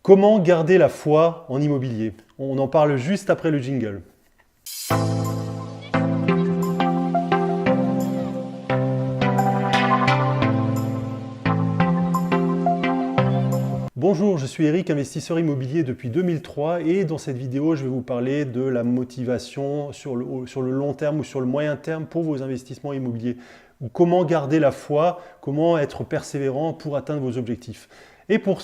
Comment garder la foi en immobilier? On en parle juste après le jingle. Bonjour, je suis Eric, investisseur immobilier depuis 2003 et dans cette vidéo, je vais vous parler de la motivation sur le long terme ou sur le moyen terme pour vos investissements immobiliers. Ou comment garder la foi, comment être persévérant pour atteindre vos objectifs. Et pour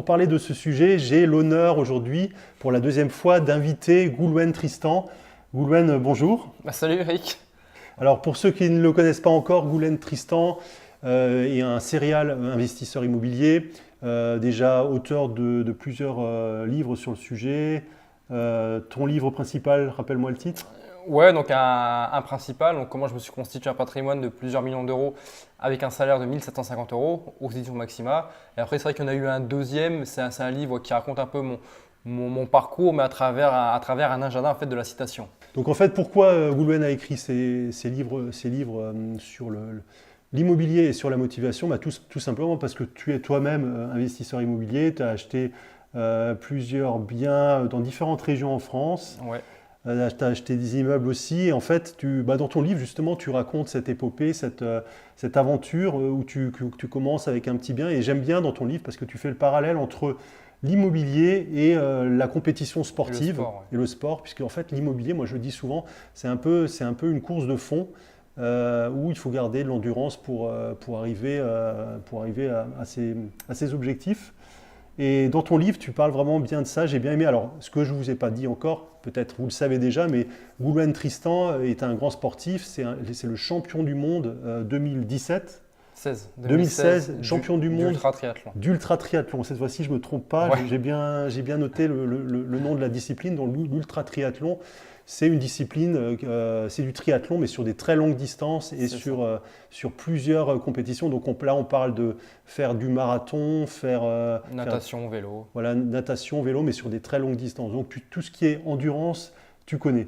parler de ce sujet, j'ai l'honneur aujourd'hui, pour la deuxième fois, d'inviter Goulwen Tristan. Goulwen, bonjour. Salut Eric. Alors pour ceux qui ne le connaissent pas encore, Goulwen Tristan est un serial investisseur immobilier, déjà auteur de plusieurs livres sur le sujet. Ton livre principal, rappelle-moi le titre. Ouais, donc un principal, donc comment je me suis constitué un patrimoine de plusieurs millions d'euros avec un salaire de 1750 euros aux éditions Maxima. Et après, c'est vrai qu'il y en a eu un deuxième, c'est un livre qui raconte un peu mon parcours, mais à travers un agenda en fait, de la citation. Donc en fait, pourquoi Goulwen a écrit ces livres sur l'immobilier et sur la motivation? Tout simplement parce que tu es toi-même investisseur immobilier, tu as acheté plusieurs biens dans différentes régions en France. Ouais. Tu as acheté des immeubles aussi. Et en fait, dans ton livre, justement, tu racontes cette épopée, cette aventure où tu commences avec un petit bien. Et j'aime bien dans ton livre parce que tu fais le parallèle entre l'immobilier et la compétition sportive et le sport, puisque en fait, l'immobilier, moi je le dis souvent, c'est un peu une course de fond où il faut garder de l'endurance pour arriver à ses objectifs. Et dans ton livre, tu parles vraiment bien de ça, j'ai bien aimé. Alors, ce que je ne vous ai pas dit encore, peut-être vous le savez déjà, mais Goulwen Tristan est un grand sportif, c'est le champion du monde 2016, champion du monde d'ultra triathlon. Cette fois-ci, je ne me trompe pas, ouais. J'ai bien noté le nom de la discipline. Donc, l'ultra triathlon, c'est une discipline, c'est du triathlon, mais sur des très longues distances et sur plusieurs compétitions. Donc là, on parle de faire du marathon, natation, vélo. Voilà, natation, vélo, mais sur des très longues distances. Donc tout ce qui est endurance, tu connais.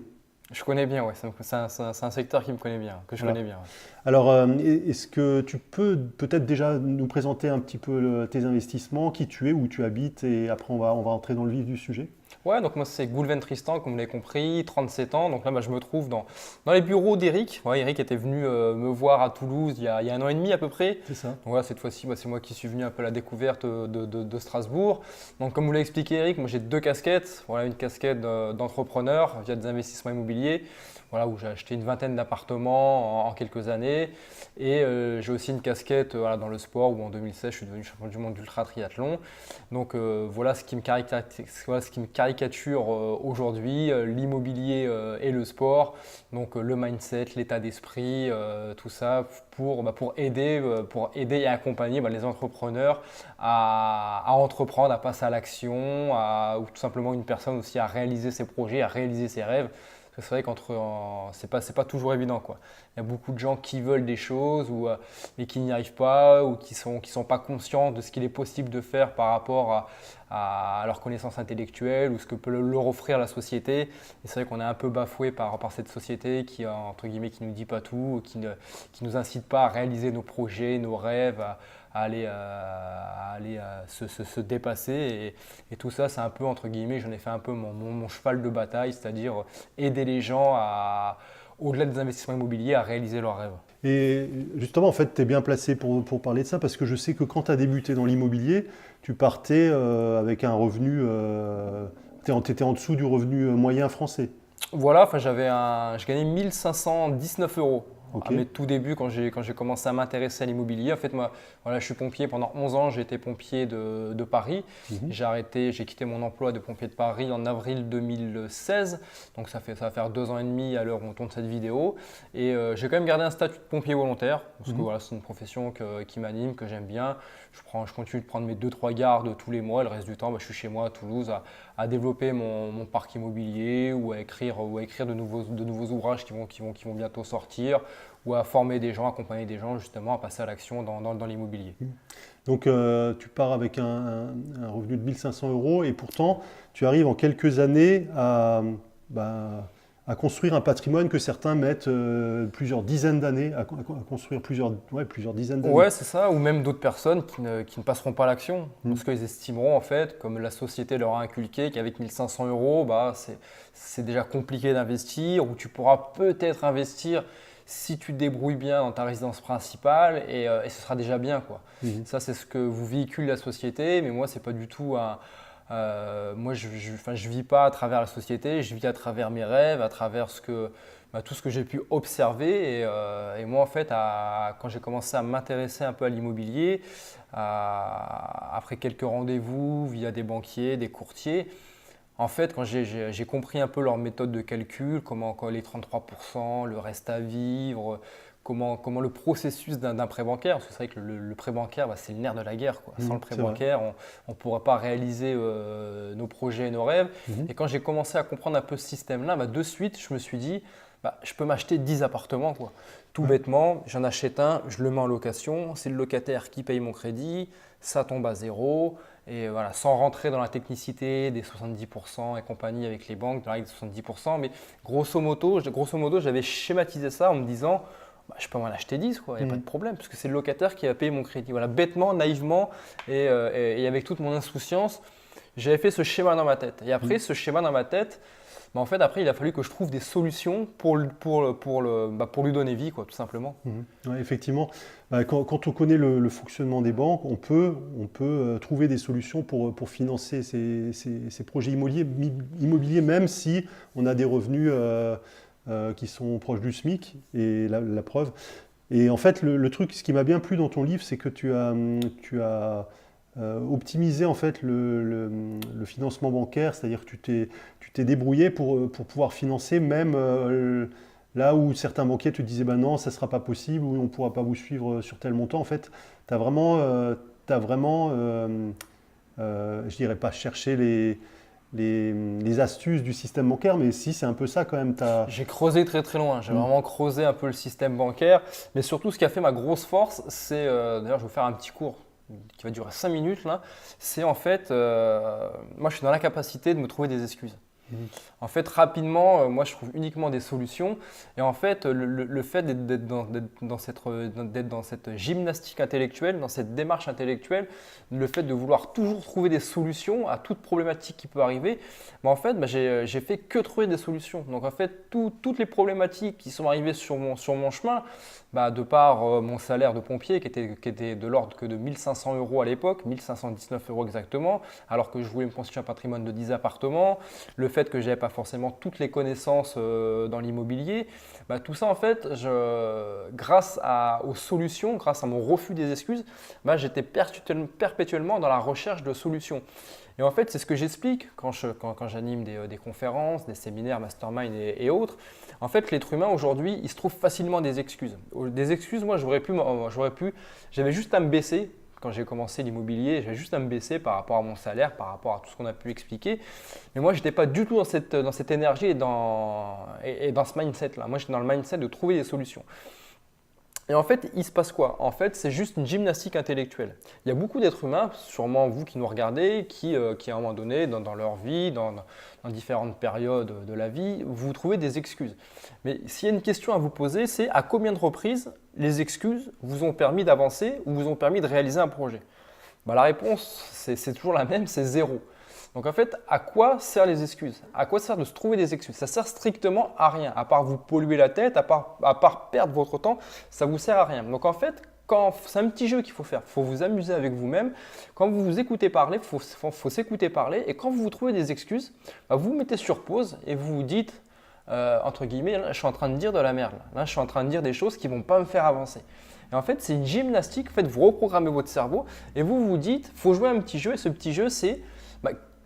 Je connais bien, ouais. C'est un secteur qui me connaît bien, que je connais bien. Ouais. Alors, est-ce que tu peux peut-être déjà nous présenter un petit peu tes investissements, qui tu es, où tu habites, et après on va entrer dans le vif du sujet? Ouais, donc moi c'est Goulwen Tristan, comme vous l'avez compris, 37 ans. Donc là, je me trouve dans les bureaux d'Eric. Ouais, Eric était venu me voir à Toulouse il y a 1 an et demi à peu près. C'est ça. Donc voilà, cette fois-ci, c'est moi qui suis venu un peu à la découverte de Strasbourg. Donc comme vous l'avez expliqué Eric, moi j'ai 2 casquettes. Voilà, une casquette d'entrepreneur via des investissements immobiliers. Voilà, où j'ai acheté une vingtaine d'appartements en quelques années. Et j'ai aussi une casquette dans le sport où en 2016, je suis devenu champion du monde d'ultra triathlon. Donc voilà ce qui me caricature aujourd'hui, l'immobilier et le sport. Donc le mindset, l'état d'esprit, tout ça pour aider et accompagner les entrepreneurs à entreprendre, à passer à l'action, ou tout simplement une personne aussi à réaliser ses projets, à réaliser ses rêves. C'est vrai c'est pas toujours évident, quoi. Il y a beaucoup de gens qui veulent des choses mais qui n'y arrivent pas ou qui sont pas conscients de ce qu'il est possible de faire par rapport à leur connaissance intellectuelle ou ce que peut leur offrir la société. Et c'est vrai qu'on est un peu bafoué par cette société qui, entre guillemets, qui nous dit pas tout, qui nous incite pas à réaliser nos projets, nos rêves, à aller se dépasser et tout ça c'est un peu entre guillemets, j'en ai fait un peu mon cheval de bataille, c'est-à-dire aider les gens au-delà des investissements immobiliers à réaliser leurs rêves. Et justement en fait tu es bien placé pour parler de ça parce que je sais que quand tu as débuté dans l'immobilier, tu partais avec un revenu, tu étais en dessous du revenu moyen français. Voilà, enfin je gagnais 1519 euros. Okay. À mes tout débuts, quand j'ai commencé à m'intéresser à l'immobilier, en fait, moi, voilà, je suis pompier pendant 11 ans, j'ai été pompier de Paris. J'ai quitté mon emploi de pompier de Paris en avril 2016. Donc ça va faire 2 ans et demi à l'heure où on tourne cette vidéo. Et j'ai quand même gardé un statut de pompier volontaire, parce que voilà, c'est une profession qui m'anime, que j'aime bien. Je continue de prendre mes 2-3 gardes tous les mois. Le reste du temps, je suis chez moi à Toulouse à développer mon parc immobilier ou à écrire de nouveaux ouvrages qui vont bientôt sortir, ou à former des gens, accompagner des gens justement à passer à l'action dans l'immobilier. Donc tu pars avec un revenu de 1500 euros et pourtant tu arrives en quelques années à à construire un patrimoine que certains mettent plusieurs dizaines d'années à construire plusieurs dizaines d'années. Ouais, c'est ça, ou même d'autres personnes qui ne passeront pas à l'action, parce qu'ils estimeront en fait, comme la société leur a inculqué, qu'avec 1500 euros, bah, c'est déjà compliqué d'investir, ou tu pourras peut-être investir si tu te débrouilles bien dans ta résidence principale, et ce sera déjà bien, quoi. Ça, c'est ce que vous véhicule la société, mais moi, c'est pas du tout un… moi, je ne vis pas à travers la société, je vis à travers mes rêves, à travers tout ce que j'ai pu observer. Et moi, en fait, quand j'ai commencé à m'intéresser un peu à l'immobilier, après quelques rendez-vous via des banquiers, des courtiers, en fait, quand j'ai compris un peu leur méthode de calcul, comment les 33%, le reste à vivre, comment le processus d'un prêt bancaire, parce que c'est vrai que le prêt bancaire, c'est le nerf de la guerre, quoi. Sans le prêt bancaire, on ne pourrait pas réaliser nos projets et nos rêves. Et quand j'ai commencé à comprendre un peu ce système-là, de suite, je me suis dit, je peux m'acheter 10 appartements, quoi. Tout bêtement, j'en achète un, je le mets en location, c'est le locataire qui paye mon crédit, ça tombe à zéro. Et voilà, sans rentrer dans la technicité des 70% et compagnie avec les banques, de la règle des 70%, mais grosso modo, j'avais schématisé ça en me disant, je peux m'en acheter 10, il n'y a pas de problème, parce que c'est le locataire qui va payer mon crédit. Voilà, bêtement, naïvement et avec toute mon insouciance, j'avais fait ce schéma dans ma tête. Et après, ce schéma dans ma tête, en fait, après, il a fallu que je trouve des solutions pour lui donner vie, tout simplement. Ouais, effectivement, quand on connaît le fonctionnement des banques, on peut trouver des solutions pour financer ces projets immobiliers, même si on a des revenus qui sont proches du SMIC, et la preuve. Et en fait, le truc, ce qui m'a bien plu dans ton livre, c'est que tu as optimiser en fait le financement bancaire, c'est-à-dire que tu t'es débrouillé pour pouvoir financer même là où certains banquiers te disaient non, ça ne sera pas possible ou on ne pourra pas vous suivre sur tel montant. En fait, tu as vraiment, je dirais pas chercher les astuces du système bancaire, mais si, c'est un peu ça quand même. J'ai creusé très très loin, j'ai vraiment creusé un peu le système bancaire, mais surtout ce qui a fait ma grosse force, c'est, d'ailleurs je vais vous faire un petit cours qui va durer 5 minutes, là, c'est en fait, moi je suis dans la capacité de me trouver des excuses. En fait, rapidement, moi je trouve uniquement des solutions. Et en fait, le fait d'être dans cette gymnastique intellectuelle, dans cette démarche intellectuelle, le fait de vouloir toujours trouver des solutions à toute problématique qui peut arriver, en fait, j'ai fait que trouver des solutions. Donc en fait, toutes les problématiques qui sont arrivées sur mon chemin, de par mon salaire de pompier qui était de l'ordre que de 1500 euros à l'époque, 1519 euros exactement, alors que je voulais me constituer un patrimoine de 10 appartements, le fait que je n'avais pas forcément toutes les connaissances dans l'immobilier, tout ça en fait, grâce aux solutions, grâce à mon refus des excuses, j'étais perpétuellement dans la recherche de solutions. Et en fait, c'est ce que j'explique quand j'anime des conférences, des séminaires, mastermind et autres. En fait, l'être humain aujourd'hui, il se trouve facilement des excuses. Des excuses, moi, j'avais juste à me baisser. Quand j'ai commencé l'immobilier, j'avais juste à me baisser par rapport à mon salaire, par rapport à tout ce qu'on a pu expliquer. Mais moi, je n'étais pas du tout dans cette énergie et dans ce mindset-là. Moi, j'étais dans le mindset de trouver des solutions. Et en fait, il se passe quoi? En fait, c'est juste une gymnastique intellectuelle. Il y a beaucoup d'êtres humains, sûrement vous qui nous regardez, qui à un moment donné, dans leur vie, dans différentes périodes de la vie, vous trouvez des excuses. Mais s'il y a une question à vous poser, c'est à combien de reprises les excuses vous ont permis d'avancer ou vous ont permis de réaliser un projet? La réponse, c'est toujours la même, c'est 0. Donc en fait, à quoi servent les excuses? À quoi sert de se trouver des excuses? Ça sert strictement à rien, à part vous polluer la tête, à part perdre votre temps, ça vous sert à rien. Donc en fait, c'est un petit jeu qu'il faut faire. Il faut vous amuser avec vous-même. Quand vous vous écoutez parler, il faut s'écouter parler. Et quand vous vous trouvez des excuses, vous vous mettez sur pause et vous vous dites, entre guillemets, là, je suis en train de dire de la merde. Là, je suis en train de dire des choses qui ne vont pas me faire avancer. Et en fait, c'est une gymnastique. En fait, vous reprogrammez votre cerveau et vous vous dites, il faut jouer un petit jeu. Et ce petit jeu, c'est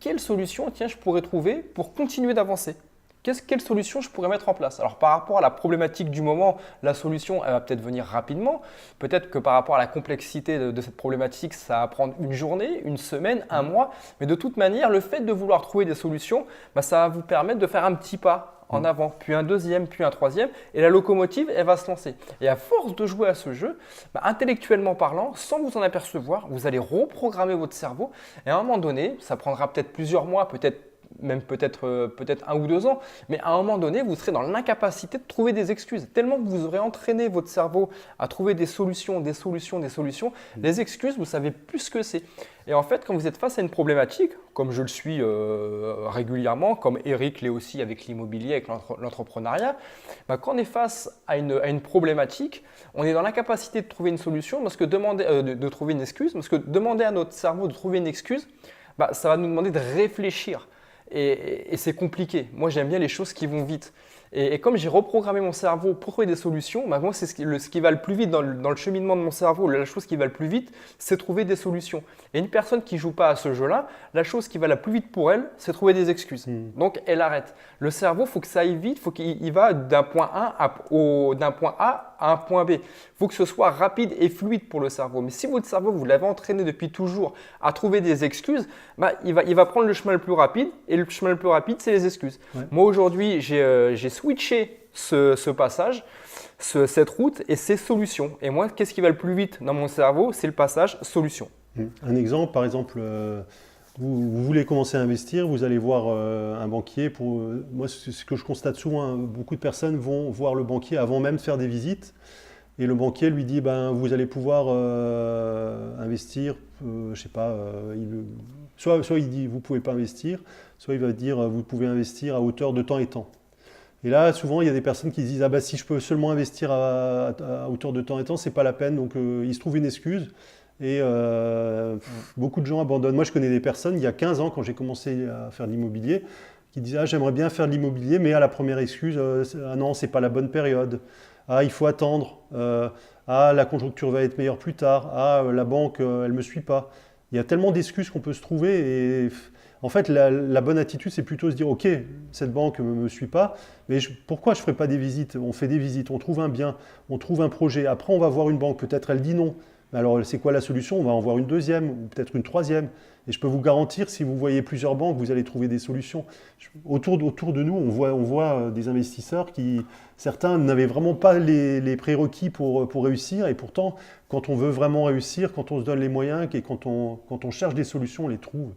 quelle solution je pourrais trouver pour continuer d'avancer? Quelle solution je pourrais mettre en place? Alors par rapport à la problématique du moment, la solution elle va peut-être venir rapidement. Peut-être que par rapport à la complexité de cette problématique, ça va prendre une journée, une semaine, un mois. Mais de toute manière, le fait de vouloir trouver des solutions, ça va vous permettre de faire un petit pas en avant, puis un deuxième, puis un troisième, et la locomotive, elle va se lancer. Et à force de jouer à ce jeu, intellectuellement parlant, sans vous en apercevoir, vous allez reprogrammer votre cerveau, et à un moment donné, ça prendra peut-être plusieurs mois, peut-être même peut-être 1 ou 2 ans, mais à un moment donné, vous serez dans l'incapacité de trouver des excuses. Tellement que vous aurez entraîné votre cerveau à trouver des solutions, les excuses, vous savez plus ce que c'est. Et en fait, quand vous êtes face à une problématique, comme je le suis régulièrement, comme Eric l'est aussi avec l'immobilier, avec l'entrepreneuriat, quand on est face à une problématique, on est dans l'incapacité de trouver une solution, parce que de trouver une excuse, parce que demander à notre cerveau de trouver une excuse, ça va nous demander de réfléchir. Et c'est compliqué. Moi, j'aime bien les choses qui vont vite. Et comme j'ai reprogrammé mon cerveau pour trouver des solutions, moi, c'est ce qui va le plus vite dans le cheminement de mon cerveau. La chose qui va le plus vite, c'est trouver des solutions. Et une personne qui ne joue pas à ce jeu-là, la chose qui va la plus vite pour elle, c'est trouver des excuses. Donc, elle arrête. Le cerveau, il faut que ça aille vite, il faut qu'il va d'un point A à un point B. Il faut que ce soit rapide et fluide pour le cerveau. Mais si votre cerveau, vous l'avez entraîné depuis toujours à trouver des excuses, il va prendre le chemin le plus rapide. Et le chemin le plus rapide, c'est les excuses. Ouais. Moi, aujourd'hui, j'ai switché ce passage, cette route et ces solutions. Et moi, qu'est-ce qui va le plus vite dans mon cerveau? C'est le passage solution. Un exemple, par exemple, vous voulez commencer à investir, vous allez voir un banquier. Moi, ce que je constate souvent, beaucoup de personnes vont voir le banquier avant même de faire des visites. Et le banquier lui dit, vous allez pouvoir investir, je sais pas, soit il dit, vous ne pouvez pas investir, soit il va dire, vous pouvez investir à hauteur de temps et temps. Et là, souvent, il y a des personnes qui disent, si je peux seulement investir à hauteur de temps et temps, c'est pas la peine. Donc, il se trouve une excuse. Et beaucoup de gens abandonnent. Moi, je connais des personnes, il y a 15 ans, quand j'ai commencé à faire de l'immobilier, qui disaient, j'aimerais bien faire de l'immobilier, mais à la première excuse, non, c'est pas la bonne période. Il faut attendre. La conjoncture va être meilleure plus tard. La banque, elle ne me suit pas. Il y a tellement d'excuses qu'on peut se trouver. Et en fait, la bonne attitude, c'est plutôt se dire, OK, cette banque ne me suit pas, mais pourquoi je ne ferai pas des visites? On fait des visites, on trouve un bien, on trouve un projet. Après, on va voir une banque. Peut-être elle dit non. Alors, c'est quoi la solution? On va en voir une deuxième ou peut-être une troisième. Et je peux vous garantir, si vous voyez plusieurs banques, vous allez trouver des solutions. Autour de nous, on voit des investisseurs qui, certains n'avaient vraiment pas les prérequis pour réussir. Et pourtant, quand on veut vraiment réussir, quand on se donne les moyens et quand on cherche des solutions, on les trouve.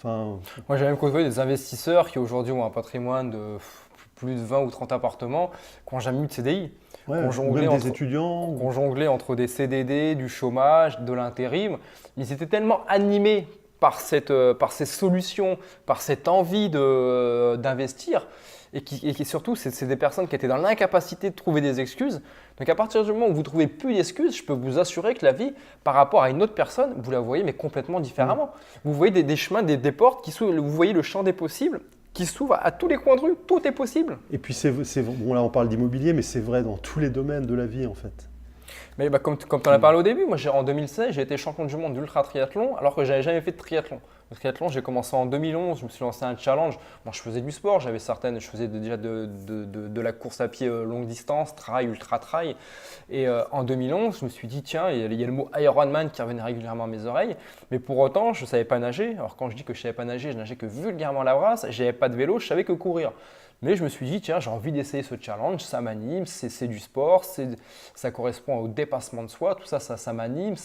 Moi, j'ai même côtoyé des investisseurs qui aujourd'hui ont un patrimoine de plus de 20 ou 30 appartements qui n'ont jamais eu de CDI. Même des étudiants. Qu'on jonglait entre des CDD, du chômage, de l'intérim. Ils étaient tellement animés par ces solutions, par cette envie d'investir. Et surtout, c'est des personnes qui étaient dans l'incapacité de trouver des excuses. Donc, à partir du moment où vous ne trouvez plus d'excuses, je peux vous assurer que la vie, par rapport à une autre personne, vous la voyez mais complètement différemment. Vous voyez des chemins, des portes qui s'ouvrent, vous voyez le champ des possibles qui s'ouvre à tous les coins de rue. Tout est possible. Et puis, bon, là, on parle d'immobilier, mais c'est vrai dans tous les domaines de la vie, en fait. Mais comme tu en as parlé au début, moi en 2016, j'ai été champion du monde d'ultra triathlon alors que je n'avais jamais fait de triathlon. Le triathlon, j'ai commencé en 2011, je me suis lancé un challenge. Moi, je faisais du sport, je faisais déjà de la course à pied longue distance, trail, ultra trail. Et en 2011, je me suis dit, tiens, il y a le mot Ironman qui revenait régulièrement à mes oreilles. Mais pour autant, je ne savais pas nager. Alors quand je dis que je ne savais pas nager, je nageais que vulgairement à la brasse. Je n'avais pas de vélo, je savais que courir. Mais je me suis dit, tiens, j'ai envie d'essayer ce challenge, ça m'anime, c'est du sport, ça correspond au dépassement de soi, tout ça, ça m'anime,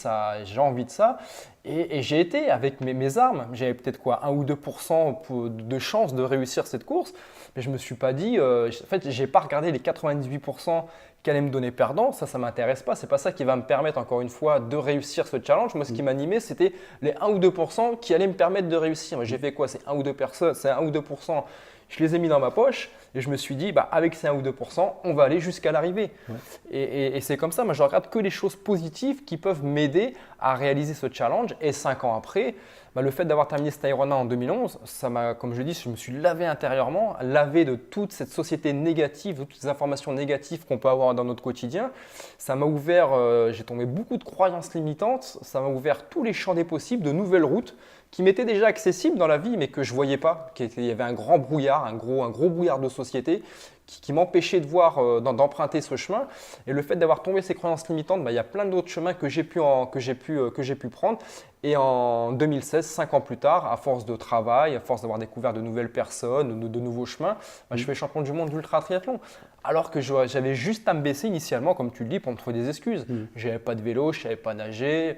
j'ai envie de ça. Et j'ai été avec mes armes. J'avais peut-être 1 ou 2% de chance de réussir cette course, mais je ne me suis pas dit, en fait, je n'ai pas regardé les 98% qui allaient me donner perdant, ça ne m'intéresse pas. Ce n'est pas ça qui va me permettre, encore une fois, de réussir ce challenge. Moi, ce qui m'animait, c'était les 1 ou 2% qui allaient me permettre de réussir. J'ai fait quoi? C'est 1 ou 2%. Je les ai mis dans ma poche et je me suis dit, avec ces 1 ou 2%, on va aller jusqu'à l'arrivée. Ouais. Et c'est comme ça, moi je regarde que les choses positives qui peuvent m'aider à réaliser ce challenge. Et 5 ans après, le fait d'avoir terminé cet Ironman en 2011, ça m'a, comme je dis, je me suis lavé intérieurement, lavé de toute cette société négative, de toutes ces informations négatives qu'on peut avoir dans notre quotidien. Ça m'a ouvert, j'ai tombé beaucoup de croyances limitantes, ça m'a ouvert tous les champs des possibles, de nouvelles routes qui m'étaient déjà accessibles dans la vie, mais que je ne voyais pas. Il y avait un grand brouillard, un gros brouillard de société qui m'empêchait de voir, d'emprunter ce chemin. Et le fait d'avoir tombé ces croyances limitantes, il y a plein d'autres chemins que j'ai pu prendre. Et en 2016, 5 ans plus tard, à force de travail, à force d'avoir découvert de nouvelles personnes, de nouveaux chemins, je fais champion du monde d'ultra triathlon. Alors que j'avais juste à me baisser initialement, comme tu le dis, pour me trouver des excuses. Je n'avais pas de vélo, je ne savais pas nager.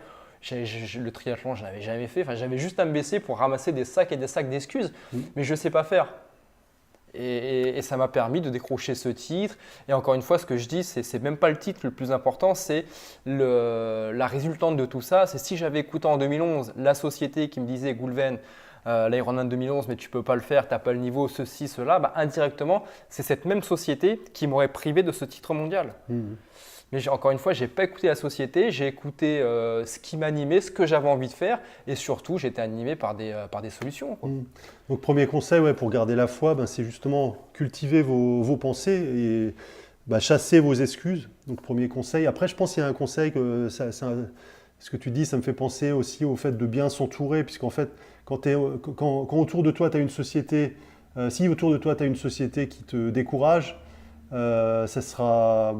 Le triathlon, je n'avais jamais fait. Enfin, j'avais juste à me baisser pour ramasser des sacs et des sacs d'excuses, mais je ne sais pas faire. Et ça m'a permis de décrocher ce titre. Et encore une fois, ce que je dis, c'est même pas le titre le plus important, c'est la résultante de tout ça. C'est si j'avais écouté en 2011 la société qui me disait Goulven, l'Ironman 2011, mais tu peux pas le faire, tu n'as pas le niveau, ceci, cela, indirectement, c'est cette même société qui m'aurait privé de ce titre mondial. Mais encore une fois, je n'ai pas écouté la société, j'ai écouté ce qui m'animait, ce que j'avais envie de faire et surtout, j'étais animé par des solutions. Donc, premier conseil pour garder la foi, c'est justement cultiver vos pensées et chasser vos excuses. Donc, premier conseil. Après, je pense qu'il y a un conseil, ce que tu dis, ça me fait penser aussi au fait de bien s'entourer, puisqu'en fait, quand autour de toi, tu as une société, si autour de toi, tu as une société qui te décourage, ça sera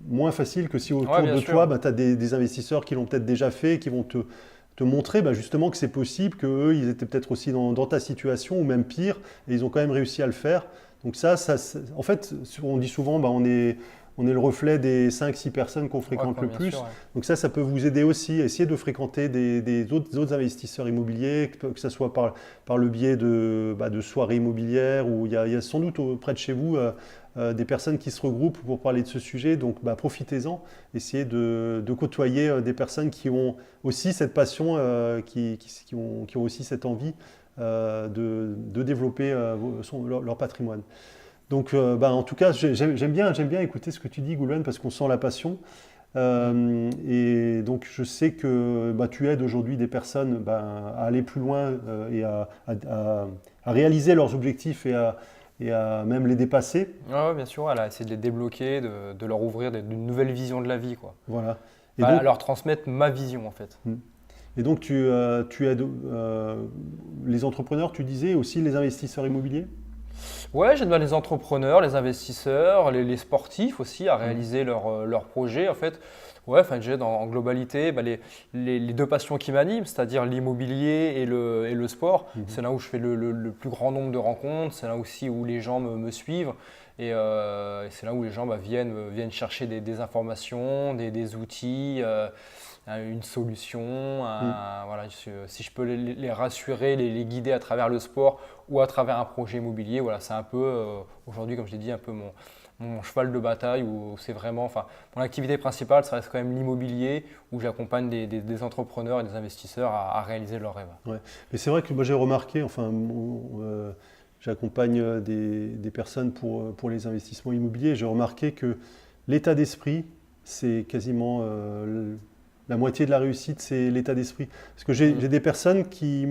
moins facile que si autour de toi, tu as des investisseurs qui l'ont peut-être déjà fait, qui vont te montrer justement que c'est possible, qu'eux, ils étaient peut-être aussi dans ta situation, ou même pire, et ils ont quand même réussi à le faire. Donc ça en fait, on dit souvent, on est le reflet des 5-6 personnes qu'on fréquente le plus. Sûr, ouais. Donc ça peut vous aider aussi. Essayez de fréquenter des autres investisseurs immobiliers, que ce soit par le biais de soirées immobilières, où il y a sans doute près de chez vous des personnes qui se regroupent pour parler de ce sujet. Donc profitez-en. Essayez de côtoyer des personnes qui ont aussi cette passion, qui ont aussi cette envie de développer leur patrimoine. Donc, en tout cas, j'aime bien écouter ce que tu dis, Goulven, parce qu'on sent la passion. Et donc, je sais que tu aides aujourd'hui des personnes à aller plus loin et à réaliser leurs objectifs et à même les dépasser. Oui, bien sûr, à essayer de les débloquer, de leur ouvrir une nouvelle vision de la vie. Voilà. Et donc, à leur transmettre ma vision, en fait. Et donc, tu aides les entrepreneurs, tu disais, aussi les investisseurs immobiliers ? Ouais, j'aide les entrepreneurs, les investisseurs, les sportifs aussi à réaliser leurs projets. En fait, j'aide en globalité les deux passions qui m'animent, c'est-à-dire l'immobilier et le sport. C'est là où je fais le plus grand nombre de rencontres, c'est là aussi où les gens me suivent. Et c'est là où les gens viennent chercher des informations, des outils, une solution. Voilà, si je peux les rassurer, les guider à travers le sport ou à travers un projet immobilier, voilà, c'est un peu, aujourd'hui, comme je l'ai dit, un peu mon cheval de bataille, où c'est vraiment, mon activité principale, ça reste quand même l'immobilier, où j'accompagne des entrepreneurs et des investisseurs à réaliser leurs rêves. Ouais. Mais c'est vrai que moi j'ai remarqué, j'accompagne des personnes pour les investissements immobiliers. J'ai remarqué que l'état d'esprit, c'est quasiment la moitié de la réussite, c'est l'état d'esprit. Parce que j'ai des personnes qui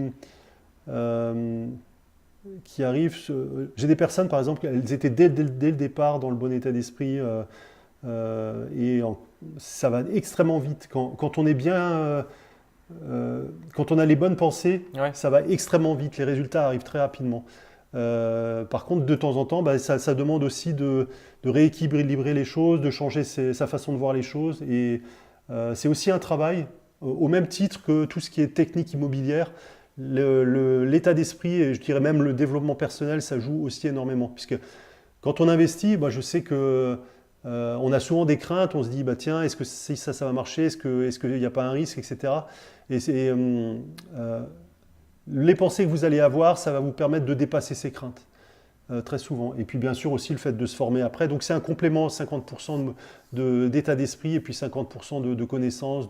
arrivent. J'ai des personnes, par exemple, elles étaient dès le départ dans le bon état d'esprit et ça va extrêmement vite. Quand on est bien. Quand on a les bonnes pensées, ça va extrêmement vite. Les résultats arrivent très rapidement. Par contre, de temps en temps, ça demande aussi de rééquilibrer les choses, de changer sa façon de voir les choses. Et c'est aussi un travail, au même titre que tout ce qui est technique immobilière. L'état d'esprit et je dirais même le développement personnel, ça joue aussi énormément. Puisque quand on investit, je sais que on a souvent des craintes, on se dit tiens, est-ce que ça va marcher, est-ce qu'il n'y a pas un risque, etc. Et les pensées que vous allez avoir, ça va vous permettre de dépasser ces craintes, très souvent. Et puis bien sûr aussi le fait de se former après. Donc c'est un complément, 50% d'état d'esprit et puis 50% de connaissances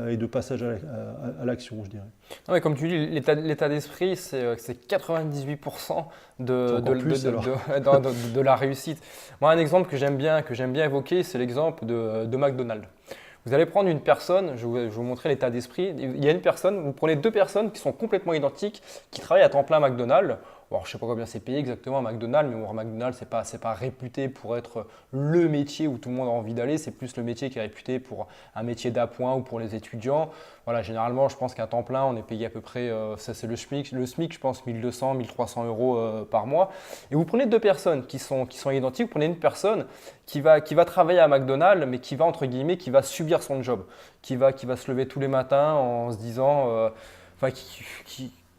et de passage à l'action, je dirais. Non, mais comme tu dis, l'état d'esprit, c'est 98% de la réussite. Moi, un exemple que j'aime bien évoquer, c'est l'exemple de McDonald's. Vous allez prendre une personne, je vais vous montrer l'état d'esprit. Il y a une personne, vous prenez deux personnes qui sont complètement identiques, qui travaillent à temps plein à McDonald's. Alors, je ne sais pas combien c'est payé exactement à McDonald's, mais McDonald's, ce n'est pas réputé pour être le métier où tout le monde a envie d'aller. C'est plus le métier qui est réputé pour un métier d'appoint ou pour les étudiants. Voilà, généralement, je pense qu'à temps plein, on est payé à peu près, ça c'est le SMIC, je pense, 1200, 1300 euros par mois. Et vous prenez deux personnes qui sont identiques. Vous prenez une personne qui va travailler à McDonald's, mais qui va, entre guillemets, qui va subir son job, qui va se lever tous les matins en se disant…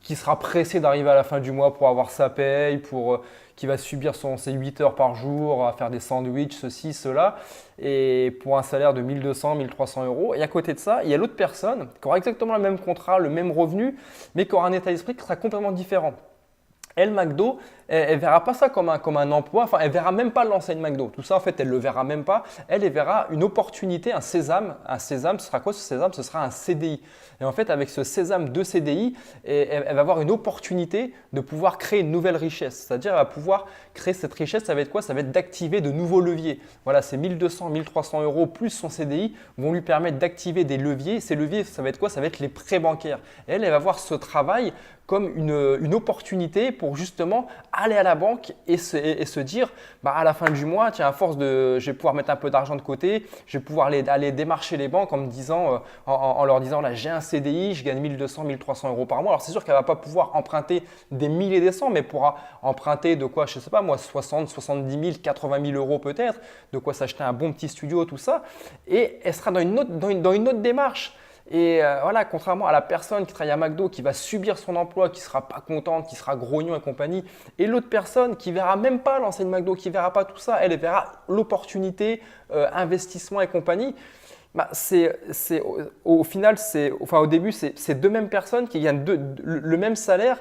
qui sera pressé d'arriver à la fin du mois pour avoir sa paye, qui va subir ses 8 heures par jour à faire des sandwichs, ceci, cela, et pour un salaire de 1200, 1300 euros. Et à côté de ça, il y a l'autre personne qui aura exactement le même contrat, le même revenu, mais qui aura un état d'esprit qui sera complètement différent. Elle, McDo, elle ne verra pas ça comme un emploi, enfin elle ne verra même pas l'enseigne McDo. Tout ça, en fait, elle ne le verra même pas. Elle verra une opportunité, un sésame. Un sésame, ce sera quoi ce sésame? Ce sera un CDI. Et en fait, avec ce sésame de CDI, elle va avoir une opportunité de pouvoir créer une nouvelle richesse. C'est-à-dire, elle va pouvoir créer cette richesse, ça va être quoi? Ça va être d'activer de nouveaux leviers. Voilà, ces 1200, 1300 euros plus son CDI vont lui permettre d'activer des leviers. Ces leviers, ça va être quoi? Ça va être les prêts bancaires. Et elle va voir ce travail comme une opportunité pour justement aller à la banque et se dire à la fin du mois, tiens, à force je vais pouvoir mettre un peu d'argent de côté, je vais pouvoir aller démarcher les banques en me disant, en leur disant là j'ai un CDI, je gagne 1200, 1300 euros par mois. Alors c'est sûr qu'elle ne va pas pouvoir emprunter des milliers et des cents, mais pourra emprunter de quoi, je ne sais pas moi, 60, 70 000, 80 000 euros peut-être, de quoi s'acheter un bon petit studio, tout ça. Et elle sera dans une autre démarche. Et voilà, contrairement à la personne qui travaille à McDo, qui va subir son emploi, qui ne sera pas contente, qui sera grognon et compagnie, et l'autre personne qui ne verra même pas l'enseigne McDo, qui ne verra pas tout ça, elle verra l'opportunité, investissement et compagnie. Au final, au début, c'est ces deux mêmes personnes qui gagnent le même salaire,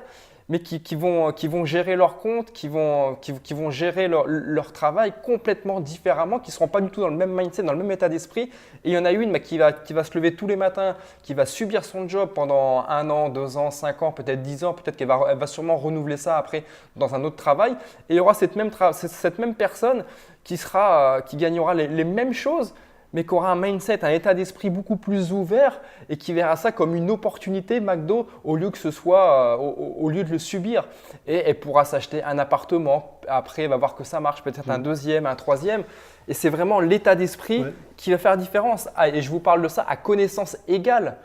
mais qui vont gérer leur compte, qui vont gérer leur travail complètement différemment, qui ne seront pas du tout dans le même mindset, dans le même état d'esprit. Et il y en a une qui va se lever tous les matins, qui va subir son job pendant 1 an, 2 ans, 5 ans, peut-être 10 ans, peut-être elle va sûrement renouveler ça après dans un autre travail. Et il y aura cette même personne qui gagnera les mêmes choses, mais qui aura un mindset, un état d'esprit beaucoup plus ouvert et qui verra ça comme une opportunité McDo au lieu que ce soit, au lieu de le subir. Et elle pourra s'acheter un appartement. Après, elle va voir que ça marche, peut-être un deuxième, un troisième. Et c'est vraiment l'état d'esprit qui va faire la différence. Et je vous parle de ça à connaissance égale.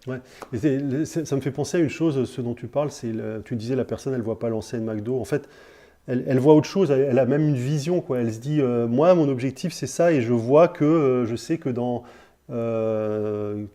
Ouais. Et ça me fait penser à une chose, ce dont tu parles, tu disais la personne, elle ne voit pas l'enseigne McDo. En fait, elle voit autre chose, elle a même une vision, quoi. Elle se dit, moi, mon objectif, c'est ça, et je vois que, je sais que dans, je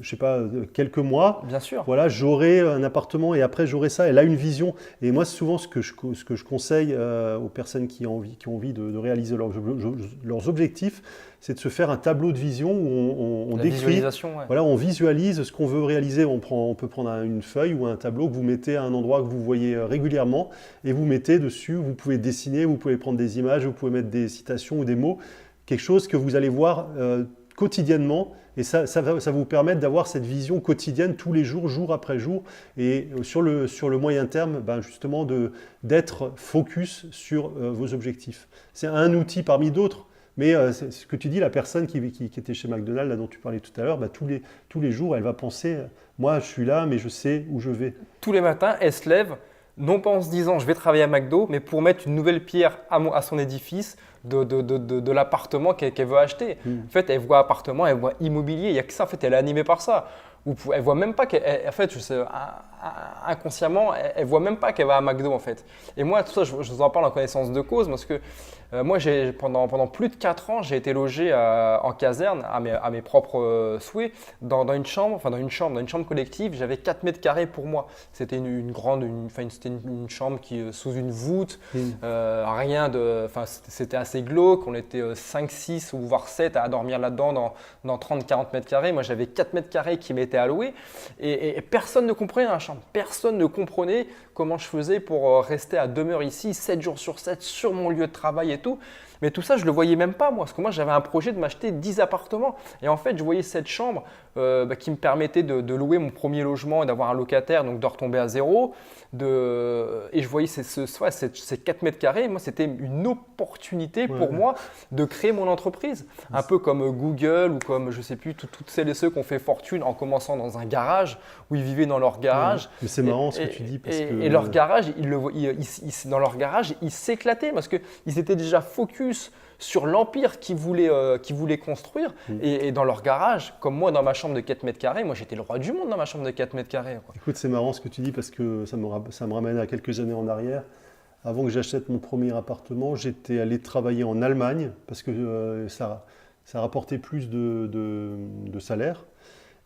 sais pas, quelques mois, Bien sûr. voilà, j'aurai un appartement et après j'aurai ça. Elle a une vision. Et moi, souvent, ce que je conseille aux personnes qui ont envie de réaliser leurs objectifs, c'est de se faire un tableau de vision où on décrit, visualisation, voilà, on visualise ce qu'on veut réaliser. On peut prendre une feuille ou un tableau que vous mettez à un endroit que vous voyez régulièrement et vous mettez dessus. Vous pouvez dessiner, vous pouvez prendre des images, vous pouvez mettre des citations ou des mots, quelque chose que vous allez voir quotidiennement. Et ça va vous permettre d'avoir cette vision quotidienne tous les jours, jour après jour. Et sur le moyen terme, justement, d'être focus sur vos objectifs. C'est un outil parmi d'autres. Mais c'est ce que tu dis, la personne qui était chez McDonald's, là, dont tu parlais tout à l'heure, tous les jours, elle va penser, moi je suis là, mais je sais où je vais. Tous les matins, elle se lève, non pas en se disant je vais travailler à McDo, mais pour mettre une nouvelle pierre à son édifice de l'appartement qu'elle veut acheter. En fait, elle voit appartement, elle voit immobilier, il n'y a que ça, en fait, elle est animée par ça. Elle voit même pas en fait, inconsciemment, elle voit même pas qu'elle va à McDo en fait. Et moi, tout ça, je vous en parle en connaissance de cause parce que moi, pendant plus de 4 ans, j'ai été logé en caserne à mes propres souhaits dans une chambre collective. J'avais 4 mètres carrés pour moi. C'était une chambre sous une voûte, c'était assez glauque. On était 5, 6 ou voire 7 à dormir là-dedans dans 30-40 mètres carrés. Moi, j'avais 4 mètres carrés qui m'étaient alloués et personne ne comprenait dans la chambre. Personne ne comprenait comment je faisais pour rester à demeure ici 7 jours sur 7 sur mon lieu de travail et tout. Mais tout ça, je ne le voyais même pas moi, parce que moi j'avais un projet de m'acheter 10 appartements. Et en fait, je voyais cette chambre qui me permettait de louer mon premier logement et d'avoir un locataire, donc de retomber à zéro. Et je voyais ces 4 mètres carrés, moi c'était une opportunité pour moi de créer mon entreprise. Un peu comme Google ou comme, je ne sais plus, toutes celles et ceux qui ont fait fortune en commençant dans un garage, où ils vivaient dans leur garage. Mais c'est marrant ce que tu dis. Et leur garage, dans leur garage, ils s'éclataient parce qu'ils étaient déjà focus sur l'empire qu'ils voulaient construire. Et dans leur garage, comme moi dans ma chambre de 4 mètres carrés, moi j'étais le roi du monde dans ma chambre de 4 mètres carrés. Quoi. Écoute, c'est marrant ce que tu dis parce que ça me ramène à quelques années en arrière. Avant que j'achète mon premier appartement, j'étais allé travailler en Allemagne parce que ça rapportait plus de salaire.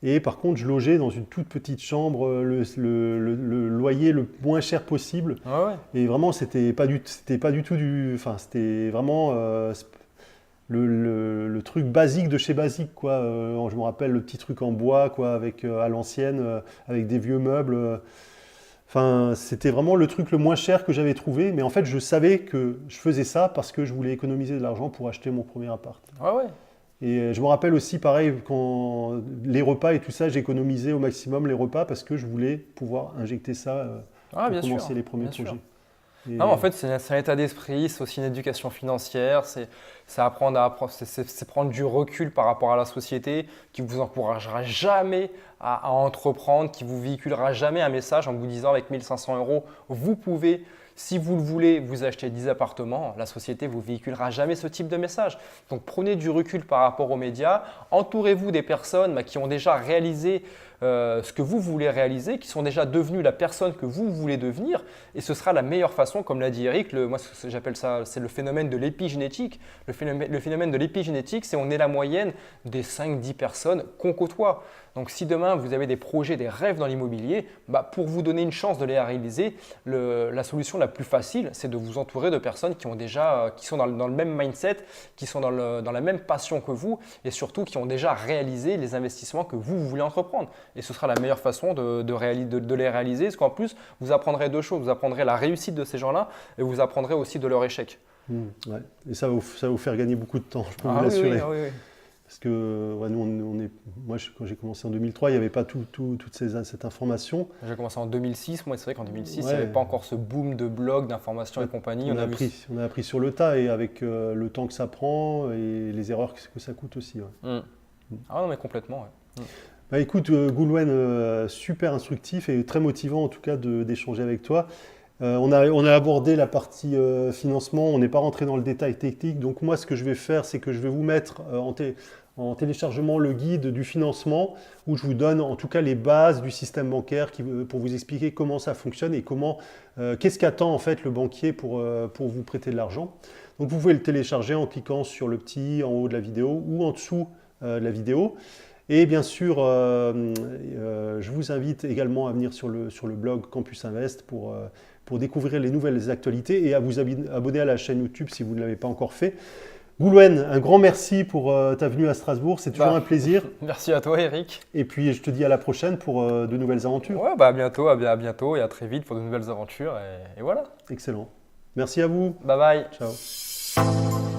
Et par contre, je logeais dans une toute petite chambre, le loyer le moins cher possible. Ouais, ouais. Et vraiment, c'était pas du tout enfin, c'était vraiment le truc basique de chez basique, quoi. Je me rappelle le petit truc en bois, quoi, avec à l'ancienne, avec des vieux meubles. Enfin, c'était vraiment le truc le moins cher que j'avais trouvé. Mais en fait, je savais que je faisais ça parce que je voulais économiser de l'argent pour acheter mon premier appart. Ouais, ouais. Et je me rappelle aussi, pareil, quand les repas et tout ça, j'économisais au maximum les repas parce que je voulais pouvoir injecter ça Ah, pour bien commencer sûr, les premiers bien sûr. projets. Et, Non, en fait, c'est un état d'esprit, c'est aussi une éducation financière, c'est apprendre c'est prendre du recul par rapport à la société qui vous encouragera jamais à entreprendre, qui vous véhiculera jamais un message en vous disant avec 1500 euros, vous pouvez, si vous le voulez, vous acheter 10 appartements. La société vous véhiculera jamais ce type de message. Donc prenez du recul par rapport aux médias, entourez-vous des personnes qui ont déjà réalisé ce que vous voulez réaliser, qui sont déjà devenus la personne que vous voulez devenir, et ce sera la meilleure façon, comme l'a dit Eric, moi j'appelle ça, c'est le phénomène de l'épigénétique. Le phénomène de l'épigénétique, c'est on est la moyenne des 5-10 personnes qu'on côtoie. Donc si demain vous avez des projets, des rêves dans l'immobilier, pour vous donner une chance de les réaliser, la solution la plus facile, c'est de vous entourer de personnes qui sont dans le même mindset, qui sont dans la même passion que vous, et surtout qui ont déjà réalisé les investissements que vous voulez entreprendre. Et ce sera la meilleure façon de les réaliser, parce qu'en plus, vous apprendrez deux choses. Vous apprendrez la réussite de ces gens-là et vous apprendrez aussi de leur échec. Ouais. Et ça va vous faire gagner beaucoup de temps, je peux vous Oui, l'assurer. oui, oui. Parce que ouais, moi, quand j'ai commencé en 2003, il n'y avait pas toute cette information. J'ai commencé en 2006. Moi, c'est vrai qu'en 2006, il n'y Ouais. avait pas encore ce boom de blogs, d'informations et compagnie. On a appris sur le tas et avec le temps que ça prend et les erreurs que ça coûte aussi. Ouais. Ah non, mais complètement. Ouais. Bah, écoute, Goulwen, super instructif et très motivant en tout cas d'échanger avec toi. On a abordé la partie financement, on n'est pas rentré dans le détail technique. Donc moi, ce que je vais faire, c'est que je vais vous mettre en téléchargement le guide du financement où je vous donne en tout cas les bases du système bancaire pour vous expliquer comment ça fonctionne et qu'est-ce qu'attend en fait le banquier pour vous prêter de l'argent. Donc vous pouvez le télécharger en cliquant sur le petit en haut de la vidéo ou en dessous de la vidéo. Et bien sûr, je vous invite également à venir sur le blog Campus Invest pour découvrir les nouvelles actualités et à vous abonner à la chaîne YouTube si vous ne l'avez pas encore fait. Goulwen, un grand merci pour ta venue à Strasbourg, c'est toujours un plaisir. Merci à toi Eric. Et puis je te dis à la prochaine pour de nouvelles aventures. Ouais, à bientôt et à très vite pour de nouvelles aventures et voilà. Excellent. Merci à vous. Bye bye. Ciao.